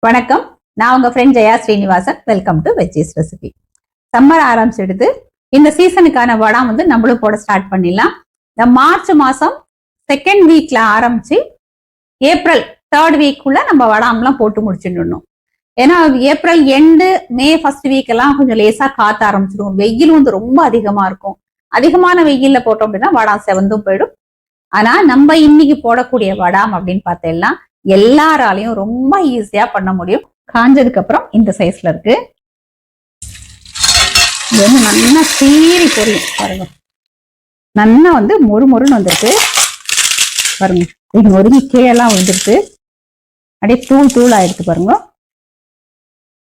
வணக்கம். நான் உங்க friend Jaya Srinivasan. Welcome to veggies recipe. Summer ஆரம்பிச்சிடுது. இந்த சீசனுக்கான வடை வந்து நம்மளும் போட ஸ்டார்ட் பண்ணிடலாம். இந்த மார்ச் மாசம் செகண்ட் வீக்ல ஆரம்பிச்சு ஏப்ரல் தேர்ட் வீக்குள்ள நம்ம வடாம்லாம் போட்டு முடிச்சிடணும். ஏன்னா April end May first week எல்லாம் கொஞ்சம் லேசா காத்த ஆரம்பிச்சிடும். வெயில் வந்து ரொம்ப அதிகமா இருக்கும். அதிகமான வெயில்ல போட்டோம் அப்படின்னா வடாம் செவந்தும் போயிடும். ஆனா நம்ம இன்னைக்கு போடக்கூடிய வடாம் அப்படின்னு பார்த்தேன்னா எல்லாராலையும் ரொம்ப ஈஸியா பண்ண முடியும். காஞ்சதுக்கு அப்புறம் இந்த சைஸ்ல இருக்கு. இது வந்து நல்லா சீரி பொரியும் பாருங்க. நல்லா வந்து மொறுமொறுன்னு வந்துருக்கு பாருங்க. இது நொறுங்கி கீழெல்லாம் விழுந்துருக்கு. அப்படியே தூள் தூள் ஆயிடுச்சு பாருங்க.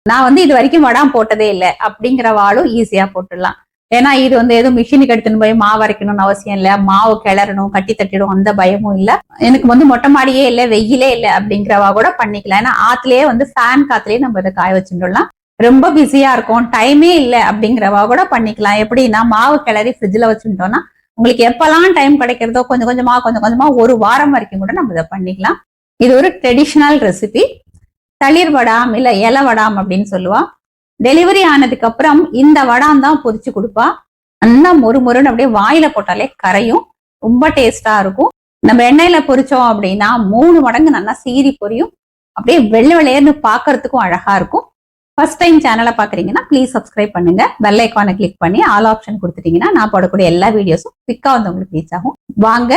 நான் வந்து இது வரைக்கும் வடாம் போட்டதே இல்லை அப்படிங்கிற வாளும் ஈஸியா போட்டுடலாம். ஏன்னா இது வந்து எதுவும் மிஷினுக்கு எடுத்துன்னு போய் மாவு அரைக்கணும்னு அவசியம் இல்லை. மாவு கிளறணும், கட்டி தட்டிடும், அந்த பயமும் இல்லை. எனக்கு வந்து மொட்டை மாடியே இல்லை, வெயிலே இல்லை அப்படிங்கிறவா கூட பண்ணிக்கலாம். ஏன்னா ஆத்துலயே வந்து ஃபேன் காத்துலயே நம்ம இதை காய வச்சுடலாம். ரொம்ப பிஸியா இருக்கும், டைமே இல்லை அப்படிங்கிறவா கூட பண்ணிக்கலாம். எப்படின்னா மாவு கிளறி ஃப்ரிட்ஜ்ல வச்சுட்டோம்னா உங்களுக்கு எப்பெல்லாம் டைம் கிடைக்கிறதோ கொஞ்சம் கொஞ்சமா ஒரு வாரம் வரைக்கும் கூட நம்ம இதை பண்ணிக்கலாம். இது ஒரு ட்ரெடிஷனல் ரெசிபி. தளிர் வடாம் இல்ல இலை வடாம் அப்படின்னு சொல்லுவா. டெலிவரி ஆனதுக்கு அப்புறம் இந்த வடாம் தான் பொரிச்சு கொடுப்பா. நல்லா மொறுமொறுன்னு அப்படியே வாயில போட்டாலே கரையும். ரொம்ப டேஸ்டா இருக்கும். நம்ம எண்ணெயில பொரிச்சோம் அப்படின்னா 3 மடங்கு நல்லா சீரி பொரியும். அப்படியே வெள்ளை வெள்ளையர்னு பாக்குறதுக்கும் அழகா இருக்கும். ஃபர்ஸ்ட் டைம் சேனலை பாக்குறீங்கன்னா ப்ளீஸ் சப்ஸ்கிரைப் பண்ணுங்க. பெல் ஐக்கானை கிளிக் பண்ணி ஆல் ஆப்ஷன் கொடுத்துட்டீங்கன்னா நான் போடக்கூடிய எல்லா வீடியோஸும் குவிக்கா வந்து உங்களுக்கு ரீச் ஆகும். வாங்க,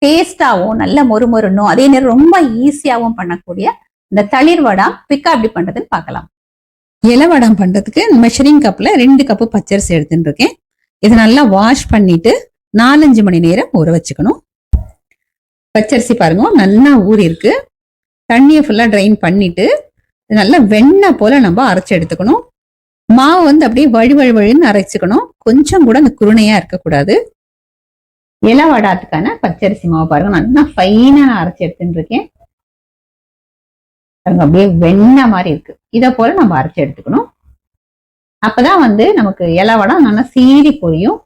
டேஸ்டாவும் நல்ல மொறுமொறுன்னும் அதே நேரம் ரொம்ப ஈஸியாவும் பண்ணக்கூடிய இந்த தளிர் வடாம் குவிக்கா எப்படி பண்றதுன்னு பார்க்கலாம். இலை வடாம் பண்றதுக்கு மெஷரிங் கப்ல 2 கப்பு பச்சரிசி எடுத்துட்டு இருக்கேன். இதை நல்லா வாஷ் பண்ணிட்டு 4-5 மணி நேரம் ஊற வச்சுக்கணும். பச்சரிசி பாருங்க நல்லா ஊறி இருக்கு. தண்ணியை ஃபுல்லா ட்ரைன் பண்ணிட்டு நல்லா வெண்ணெய் போல நம்ம அரைச்சு எடுத்துக்கணும். மாவு வந்து அப்படியே வழுன்னு அரைச்சுக்கணும். கொஞ்சம் கூட அந்த குருணையா இருக்கக்கூடாது. இலை வடாத்துக்கான பச்சரிசி மாவு பாருங்க நல்லா ஃபைனா அரைச்சு எடுத்துட்டு இருக்கேன். அப்படியே வெண்ணெய் மாதிரி இருக்கு. இதை போல நம்ம அரைச்சு எடுத்துக்கணும். அப்பதான் வந்து நமக்கு இலை வடம் நல்லா சீரி பொரியும்.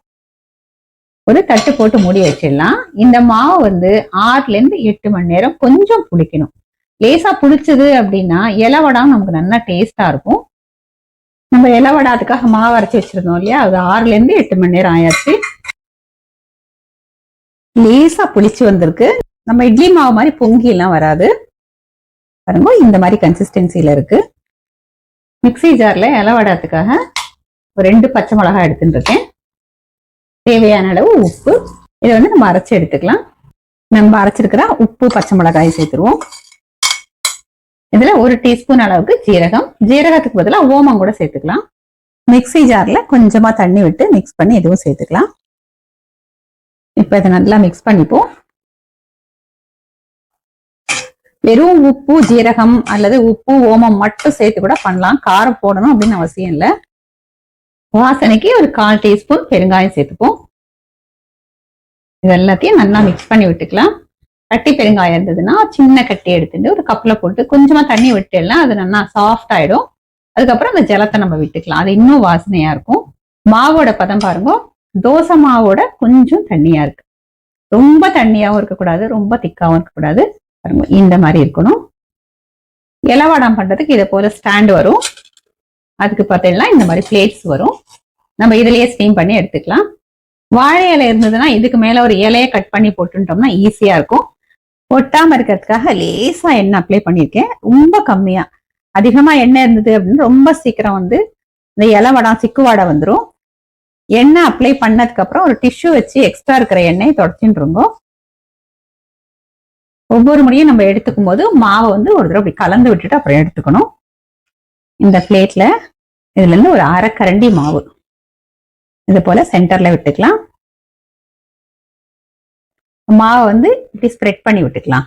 ஒரு தட்டு போட்டு மூடி வச்சிடலாம். இந்த மாவு வந்து 6-8 மணி நேரம் கொஞ்சம் புளிக்கணும். லேசா புளிச்சது அப்படின்னா இலை வடம் நமக்கு நல்லா டேஸ்டா இருக்கும். நம்ம இலை வடாத்துக்காக மாவு அரைச்சி வச்சிருந்தோம் இல்லையா, அது 6-8 மணி நேரம் ஆயாச்சு. லேசா புளிச்சு வந்திருக்கு. நம்ம இட்லி மாவு மாதிரி பொங்கி எல்லாம் வராது பாருங்க. இந்த மாதிரி கன்சிஸ்டன்சில இருக்கு. மிக்சி ஜார்ல இலை வடாத்துக்காக ஒரு 2 பச்சை மிளகாய் எடுத்துட்டு இருக்கேன். தேவையான அளவு உப்பு. இதை வந்து நம்ம அரைச்சு எடுத்துக்கலாம். நம்ம அரைச்சிருக்கிற உப்பு பச்சை மிளகாய் சேர்த்துருவோம். இதுல 1 டீஸ்பூன் அளவுக்கு ஜீரகம். ஜீரகத்துக்கு பதிலாக ஓமம் கூட சேர்த்துக்கலாம். மிக்சி ஜார்ல கொஞ்சமா தண்ணி விட்டு மிக்ஸ் பண்ணி இதுவும் சேர்த்துக்கலாம். இப்ப இதை நல்லா மிக்ஸ் பண்ணிப்போம். வெறும் உப்பு ஜீரகம் அல்லது உப்பு ஓமம் மட்டும் சேர்த்து கூட பண்ணலாம். காரம் போடணும் அப்படின்னு அவசியம் இல்லை. வாசனைக்கு ஒரு 1/4 டீஸ்பூன் பெருங்காயம் சேர்த்துப்போம். இது எல்லாத்தையும் நல்லா மிக்ஸ் பண்ணி விட்டுக்கலாம். கட்டி பெருங்காயம் இருந்ததுன்னா சின்ன கட்டி எடுத்துட்டு ஒரு கப்ல போட்டு கொஞ்சமா தண்ணி விட்டுலாம் அது நல்லா சாஃப்ட் ஆயிடும். அதுக்கப்புறம் அந்த ஜலத்தை நம்ம விட்டுக்கலாம். அது இன்னும் வாசனையா இருக்கும். மாவோட பதம் பாருங்க. தோசை மாவோட கொஞ்சம் தண்ணியா இருக்கு. ரொம்ப தண்ணியாவும் இருக்கக்கூடாது, ரொம்ப திக்காவும் இருக்கக்கூடாது. இந்த மாதிரி இருக்கணும். இலை வடாம் பண்றதுக்கு இதை போல ஸ்டாண்ட் வரும். அதுக்கு பார்த்தீங்கன்னா இந்த மாதிரி பிளேட்ஸ் வரும். நம்ம இதுலயே ஸ்டீம் பண்ணி எடுத்துக்கலாம். வாழை இலை இருந்ததுன்னா இதுக்கு மேல ஒரு இலையை கட் பண்ணி போட்டுட்டோம்னா ஈஸியா இருக்கும். ஒட்டாம இருக்கிறதுக்காக லேசா எண்ணெய் அப்ளை பண்ணியிருக்கேன். ரொம்ப கம்மியா. அதிகமா எண்ணெய் இருந்தது அப்படின்னு ரொம்ப சீக்கிரம் வந்து இந்த இலை வடாம் சிக்கு வாடை வந்துடும். எண்ணெய் அப்ளை பண்ணதுக்கு அப்புறம் ஒரு டிஷ்யூ வச்சு எக்ஸ்ட்ரா இருக்கிற எண்ணெயை தொடச்சிட்டு இருந்தோம். ஒவ்வொரு முறையும் நம்ம எடுத்துக்கும் போது மாவை வந்து ஒரு தடவை அப்படி கலந்து விட்டுட்டு அப்புறம் எடுத்துக்கணும். இந்த பிளேட்ல இதுல இருந்து ஒரு 1/2 கரண்டி மாவு இது போல சென்டர்ல விட்டுக்கலாம். மாவை வந்து இப்படி ஸ்ப்ரெட் பண்ணி விட்டுக்கலாம்.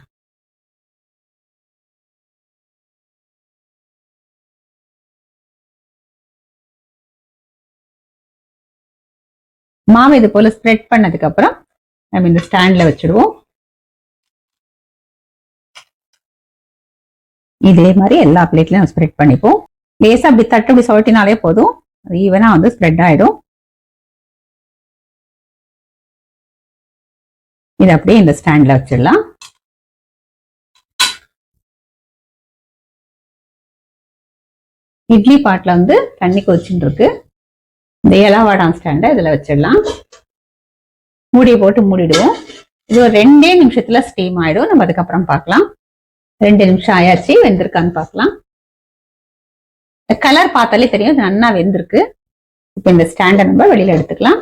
மாவை இது போல ஸ்ப்ரெட் பண்ணதுக்கு அப்புறம் நம்ம இந்த ஸ்டாண்ட்ல வச்சிடுவோம். இதே மாதிரி எல்லா பிளேட்லயும் ஸ்ப்ரெட் பண்ணிப்போம். லேசா அப்படி தட்டு அப்படி சொட்டினாலே போதும், ஈவனா வந்து ஸ்ப்ரெட் ஆயிடும். இது அப்படியே இந்த ஸ்டாண்ட்ல வச்சிடலாம். இட்லி பாட்டில் வந்து தண்ணி கொதிச்சுட்டு இருக்கு. இந்த இலவாடாம் ஸ்டாண்டை இதில் வச்சிடலாம். மூடியை போட்டு மூடிடுவோம். இது ஒரு 2 நிமிஷத்துல ஸ்டீம் ஆயிடும். நம்ம அதுக்கப்புறம் பார்க்கலாம். 2 நிமிஷம் ஆயாச்சு, வெந்திருக்கான்னு பார்க்கலாம். கலர் பார்த்தாலே தெரியும் நல்லா வெந்திருக்கு. இப்போ இந்த ஸ்டாண்டை நம்ம வெளியில எடுத்துக்கலாம்.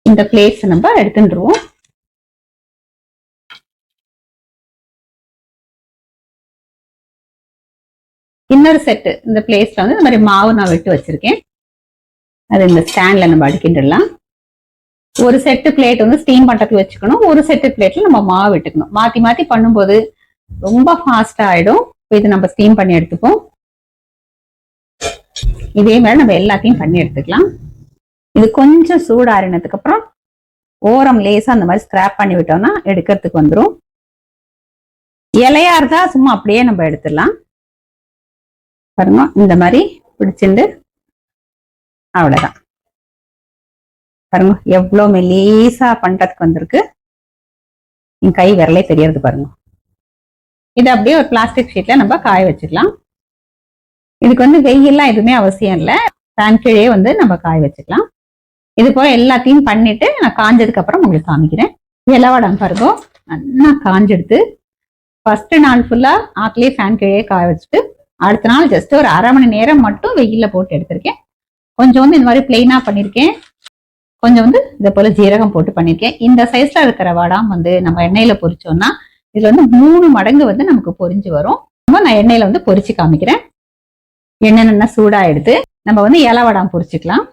இந்த பிளேட்ஸ் நம்ம எடுத்துருவோம். இன்னொரு செட்டு இந்த பிளேஸ்ல வந்து இந்த மாதிரி மாவு நான் விட்டு வச்சிருக்கேன். அது இந்த ஸ்டாண்ட்ல நம்ம அடுக்கிடலாம். ஒரு செட்டு பிளேட் வந்து ஸ்டீம் பண்றதுக்கு வச்சுக்கணும். ஒரு செட்டு பிளேட்ல நம்ம மாவு விட்டுக்கணும். மாத்தி மாத்தி பண்ணும்போது ரொம்ப ஃபாஸ்டா ஆயிடும். இது நம்ம ஸ்டீம் பண்ணி எடுத்துப்போம். இதே மாதிரி நம்ம எல்லாத்தையும் பண்ணி எடுத்துக்கலாம். இது கொஞ்சம் சூடாறினதுக்கு அப்புறம் ஓரம் லேசா அந்த மாதிரி ஸ்கிராப் பண்ணி விட்டோம்னா எடுக்கிறதுக்கு வந்துடும். இலையா இருந்தா சும்மா அப்படியே நம்ம எடுத்துடலாம். பாருங்க, இந்த மாதிரி பிடிச்சிட்டு அவ்வளவுதான். பாருங்க எவ்வளவு மெலீசா பண்றதுக்கு வந்திருக்கு. என் கை விரலே தெரியறது பாருங்க. இது அப்படியே ஒரு பிளாஸ்டிக் ஷீட்ல நம்ம காய வச்சுக்கலாம். இதுக்கு வந்து வெயில்லாம் எதுவுமே அவசியம் இல்லை. ஃபேன் கீழே வந்து நம்ம காய வச்சுக்கலாம். இது போல எல்லாத்தையும் பண்ணிட்டு நான் காஞ்சதுக்கு அப்புறம் உங்களுக்கு காமிக்கிறேன். இலவடம் பாருங்க நல்லா காஞ்செடுத்து ஃபர்ஸ்ட் நாள் ஃபுல்லா ஆத்துலயே ஃபேன் கீழே காய வச்சுட்டு அடுத்த நாள் ஜஸ்ட் ஒரு 1/2 மணி நேரம் மட்டும் வெயில்ல போட்டு எடுத்திருக்கேன். கொஞ்சம் வந்து இந்த மாதிரி பிளெயினா பண்ணிருக்கேன். கொஞ்சம் வந்து இதை போல ஜீரகம் போட்டு பண்ணிருக்கேன். இந்த சைஸ்ல இருக்கிற வடாம் வந்து நம்ம எண்ணெயில பொரிச்சோம்னா இதுல வந்து 3 மடங்கு வந்து நமக்கு பொரிஞ்சு வரும். நான் எண்ணெயில வந்து பொரிச்சு காமிக்கிறேன். எண்ணெய் நல்லா சூடா எடுத்து நம்ம வந்து இலவடாம் பொரிச்சுக்கலாம்.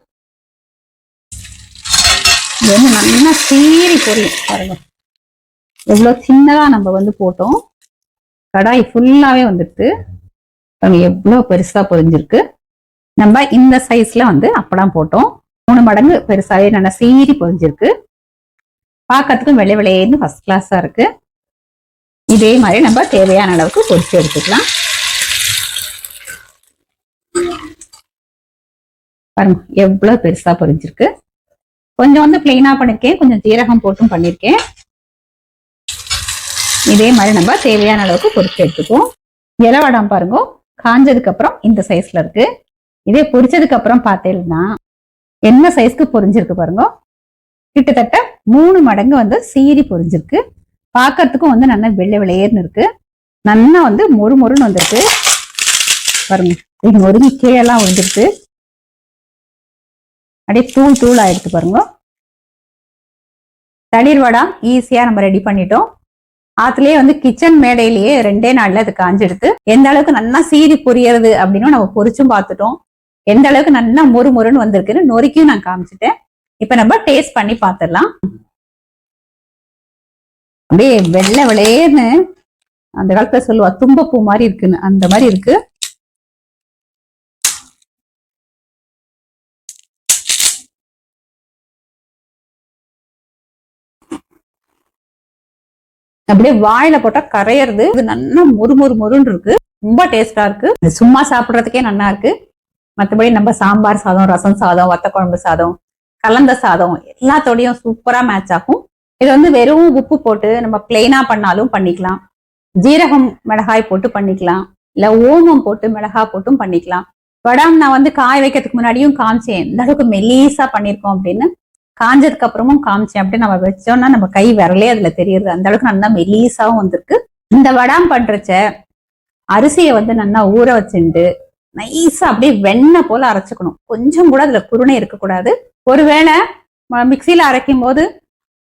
இது வந்து நல்லா சீறி பொரியும் பாருங்க. எவ்வளவு சின்னதா நம்ம வந்து போட்டோம். கடாய் ஃபுல்லாவே வந்துட்டு எவ்வளவு பெருசா பொரிஞ்சிருக்கு. நம்ம இந்த சைஸ்ல வந்து அப்பளம் போட்டோம். 3 மடங்கு பெருசாவே நல்லா சீறி பொரிஞ்சிருக்கு. பார்க்கறதுக்கும் வெள்ளை வெள்ளையேன்னு ஃபர்ஸ்ட் கிளாஸா இருக்கு. இதே மாதிரி நம்ம தேவையான அளவுக்கு பொரிச்சு எடுத்துக்கலாம். பாருங்க எவ்வளவு பெருசா பொரிஞ்சிருக்கு. கொஞ்சம் வந்து பிளெயினா பண்ணிருக்கேன், கொஞ்சம் ஜீரகம் போட்டும் பண்ணிருக்கேன். இதே மாதிரி நம்ம தேவையான அளவுக்கு பொரிச்சு எடுத்துக்குவோம். இலவடம் பாருங்க காஞ்சதுக்கு அப்புறம் இந்த சைஸ்ல இருக்கு. இதே பொரிச்சதுக்கு அப்புறம் பார்த்தேன்னா என்ன சைஸ்க்கு பொரிஞ்சிருக்கு பாருங்க. கிட்டத்தட்ட 3 மடங்கு வந்து சீரி பொரிஞ்சிருக்கு. பார்க்கறதுக்கும் வந்து நல்லா வெள்ளை வெள்ளையர்னு இருக்கு. நல்லா வந்து மொறு மொறுன்னு வந்திருக்கு பாருங்க. இது நொறுங்கி கீழெல்லாம் விழுந்துருக்கு. அப்படியே தூள் தூள் ஆயிடுச்சு பாருங்க. தளிர் வடை ஈஸியா நம்ம ரெடி பண்ணிட்டோம். ஆத்துலயே வந்து கிச்சன் மேடையிலேயே 2 நாள்ல அது காஞ்செடுத்து எந்த அளவுக்கு நல்லா சீரி பொரியறது அப்படின்னு நம்ம பொரிச்சும் பார்த்துட்டோம். எந்த அளவுக்கு நல்லா மொறு மொறுன்னு வந்திருக்குன்னு நொறுக்கியும் நான் காமிச்சிட்டேன். இப்ப நம்ம டேஸ்ட் பண்ணி பார்த்துடலாம். அப்படியே வெள்ளை வெள்ளையேன்னு அந்த காலத்துல சொல்லுவா தும்பப்பூ மாதிரி இருக்குன்னு, அந்த மாதிரி இருக்கு. அப்படியே வாயில போட்டா கரையிறது. இது நல்லா மொறு மொறு மொறுன்னு இருக்கு. ரொம்ப டேஸ்டா இருக்கு. சும்மா சாப்பிடுறதுக்கே நல்லா இருக்கு. மற்றபடி நம்ம சாம்பார் சாதம், ரசம் சாதம், வத்த குழம்பு சாதம், கலந்த சாதம் எல்லாத்தோடையும் சூப்பரா மேட்ச் ஆகும். இது வந்து வெறும் உப்பு போட்டு நம்ம பிளெயினா பண்ணாலும் பண்ணிக்கலாம். ஜீரகம் மிளகாய் போட்டு பண்ணிக்கலாம். இல்ல ஓமம் போட்டு மிளகாய் போட்டும் பண்ணிக்கலாம். வடாம் நான் வந்து காய வைக்கிறதுக்கு முன்னாடியும் காமிச்சேன் எந்த அளவுக்கு மெலீஸா பண்ணிருக்கோம் அப்படின்னு. காஞ்சதுக்கு அப்புறமும் காமிச்சேன். அப்படி நம்ம வச்சோம்னா நம்ம கை விரலே அதுல தெரியுது. அந்த அளவுக்கு நல்லா மெலீஸாவும் வந்திருக்கு. இந்த வடாம் பண்றச்ச அரிசியை வந்து நல்லா ஊற வச்சுட்டு நைஸா அப்படியே வெண்ணெய் போல அரைச்சுக்கணும். கொஞ்சம் கூட அதுல குருணை இருக்கக்கூடாது. ஒருவேளை மிக்சியில அரைக்கும் போது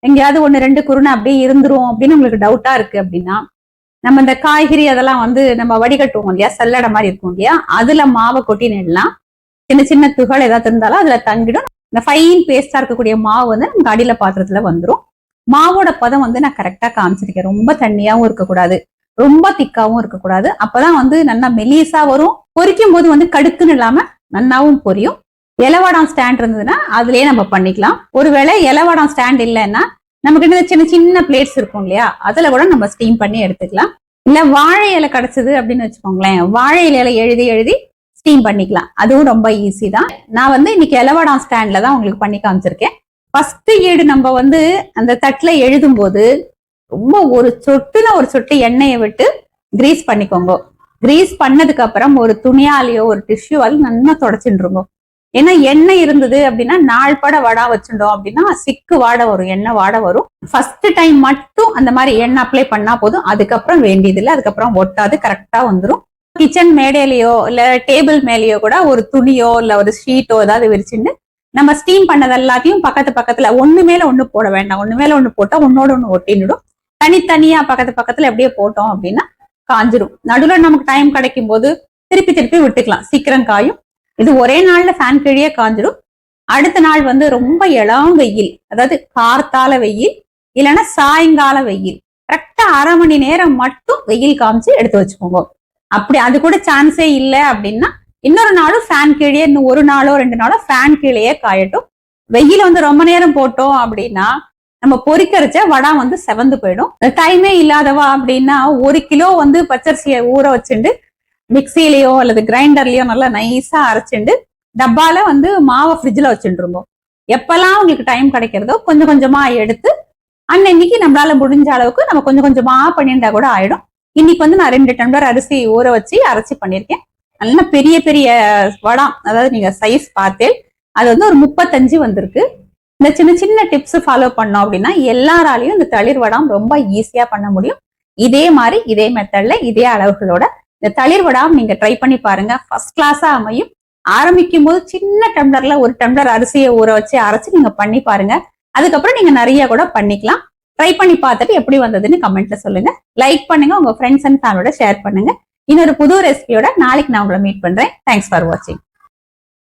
எங்கேயாவது 1-2 குருணை அப்படியே இருந்துரும் அப்படின்னு உங்களுக்கு டவுட்டா இருக்கு அப்படின்னா நம்ம இந்த காய்கறி அதெல்லாம் வந்து நம்ம வடிகட்டுவோம் இல்லையா, சல்லடை மாதிரி இருக்கும் இல்லையா, அதுல மாவை கொட்டி நிடலாம். சின்ன சின்ன துகள் ஏதாவது இருந்தாலும் அதுல தங்கிடும். இந்த ஃபைன் பேஸ்டா இருக்கக்கூடிய மாவு வந்து நமக்கு அடியில பாத்திரத்துல வந்துடும். மாவோட பதம் வந்து நான் கரெக்டா காமிச்சிருக்கேன். ரொம்ப தண்ணியாவும் இருக்கக்கூடாது, ரொம்ப திக்காவும் இருக்கக்கூடாது. அப்பதான் வந்து நல்லா மெலிசா வரும். பொரிக்கும் போது வந்து கடுக்குன்னு இல்லாம நன்னாவும் பொரியும். இலவடம் ஸ்டாண்ட் இருந்ததுன்னா அதுலயே நம்ம பண்ணிக்கலாம். ஒருவேளை இலவடம் ஸ்டாண்ட் இல்லைன்னா நமக்கு சின்ன சின்ன பிளேட்ஸ் இருக்கும் இல்லையா, அதுல கூட நம்ம ஸ்டீம் பண்ணி எடுத்துக்கலாம். இல்ல வாழை இலை கிடைச்சது அப்படின்னு வச்சுக்கோங்களேன், வாழை இலையில எழுதி எழுதி ஸ்டீம் பண்ணிக்கலாம். அதுவும் ரொம்ப ஈஸி தான். நான் வந்து இன்னைக்கு இலவடம் ஸ்டாண்ட்ல தான் உங்களுக்கு பண்ணி காமிச்சிருக்கேன். ஃபர்ஸ்ட் ஈடு நம்ம வந்து அந்த தட்டுல எழுதும் போது ரொம்ப ஒரு சொட்டு எண்ணெயை விட்டு கிரீஸ் பண்ணிக்கோங்க. கிரீஸ் பண்ணதுக்கு அப்புறம் ஒரு துணியாலேயோ ஒரு டிஷ்யூவாலையும் நல்லா தொடச்சுருங்க. ஏன்னா எண்ணெய் இருந்தது அப்படின்னா நாள் பட வடா வச்சுட்டோம் அப்படின்னா சிக்கு வாடை வரும், எண்ணெய் வாடை வரும். ஃபர்ஸ்ட் டைம் மட்டும் அந்த மாதிரி எண்ணெய் அப்ளை பண்ணா போதும், அதுக்கப்புறம் வேண்டியது இல்லை, அதுக்கப்புறம் ஒட்டாது, கரெக்டா வந்துடும். கிச்சன் மேடையிலயோ இல்ல டேபிள் மேலேயோ கூட ஒரு துணியோ இல்ல ஒரு ஷீட்டோ ஏதாவது விரிச்சுட்டு நம்ம ஸ்டீம் பண்ணது எல்லாத்தையும் பக்கத்துல ஒண்ணு மேல ஒண்ணு போட வேண்டாம். ஒண்ணு மேல ஒண்ணு போட்டா ஒன்னோட ஒண்ணு ஒட்டிடும். தனித்தனியா பக்கத்துல எப்படியே போட்டோம் அப்படின்னா காஞ்சிரும். நடுவுல நமக்கு டைம் கிடைக்கும் போது திருப்பி விட்டுக்கலாம், சீக்கிரம் காயும். இது ஒரே நாள்ல ஃபேன் கீழே காஞ்சிடும். அடுத்த நாள் வந்து ரொம்ப இளம் வெயில், அதாவது கார்த்தால வெயில் இல்லைன்னா சாயங்கால வெயில், கரெக்டா 1/2 மணி நேரம் மட்டும் வெயில் காமிச்சு எடுத்து வச்சுக்கோங்க. அப்படி அது கூட சான்ஸே இல்லை அப்படின்னா இன்னொரு நாளும் ஃபேன் கீழே, இன்னும் 1 நாளோ 2 நாளோ ஃபேன் கீழேயே காயட்டும். வெயில் வந்து ரொம்ப நேரம் போட்டோம் அப்படின்னா நம்ம பொரிக்கரைச்ச வடா வந்து செவந்து போயிடும். டைமே இல்லாதவா அப்படின்னா 1 கிலோ வந்து பச்சரிசியை ஊற வச்சுட்டு மிக்சிலயோ அல்லது கிரைண்டர்லயோ நல்லா நைஸா அரைச்சுண்டு டப்பால வந்து மாவை ஃப்ரிட்ஜ்ல வச்சுருங்க. எப்பெல்லாம் உங்களுக்கு டைம் கிடைக்கிறதோ கொஞ்சம் கொஞ்சமா எடுத்து அன்னைக்கு நம்மளால முடிஞ்ச அளவுக்கு நம்ம கொஞ்சம் கொஞ்சமா பண்ணிட்டா கூட ஆயிடும். இன்னைக்கு வந்து நான் 2 டம்ளர் அரிசி ஊற வச்சு அரைச்சி பண்ணிருக்கேன். நல்ல பெரிய பெரிய வடம், அதாவது நீங்க சைஸ் பார்த்தேன், அது வந்து ஒரு 35 வந்திருக்கு. இந்த சின்ன சின்ன டிப்ஸ் ஃபாலோ பண்ணோம் அப்படின்னா எல்லாராலையும் இந்த தளிர் வடம் ரொம்ப ஈஸியா பண்ண முடியும். இதே மாதிரி இதே மெத்தட்ல இதே அளவுகளோட இந்த தளிர் வடம் நீங்க ட்ரை பண்ணி பாருங்க, ஃபர்ஸ்ட் கிளாஸா அமையும். ஆரம்பிக்கும் போது சின்ன டம்ளர்ல 1 டம்ளர் அரிசியை ஊற வச்சு அரைச்சு நீங்க பண்ணி பாருங்க. அதுக்கப்புறம் நீங்க நிறைய கூட பண்ணிக்கலாம். ட்ரை பண்ணி பார்த்துட்டு எப்படி வந்ததுன்னு கமெண்ட்ல சொல்லுங்க. லைக் பண்ணுங்க, உங்க ஃப்ரெண்ட்ஸ் அண்ட் ஃபேமிலியோட ஷேர் பண்ணுங்க. இன்னொரு புது ரெசிபியோட நாளைக்கு நான் உங்களை மீட் பண்றேன். தேங்க்ஸ் ஃபார் வாட்சிங்.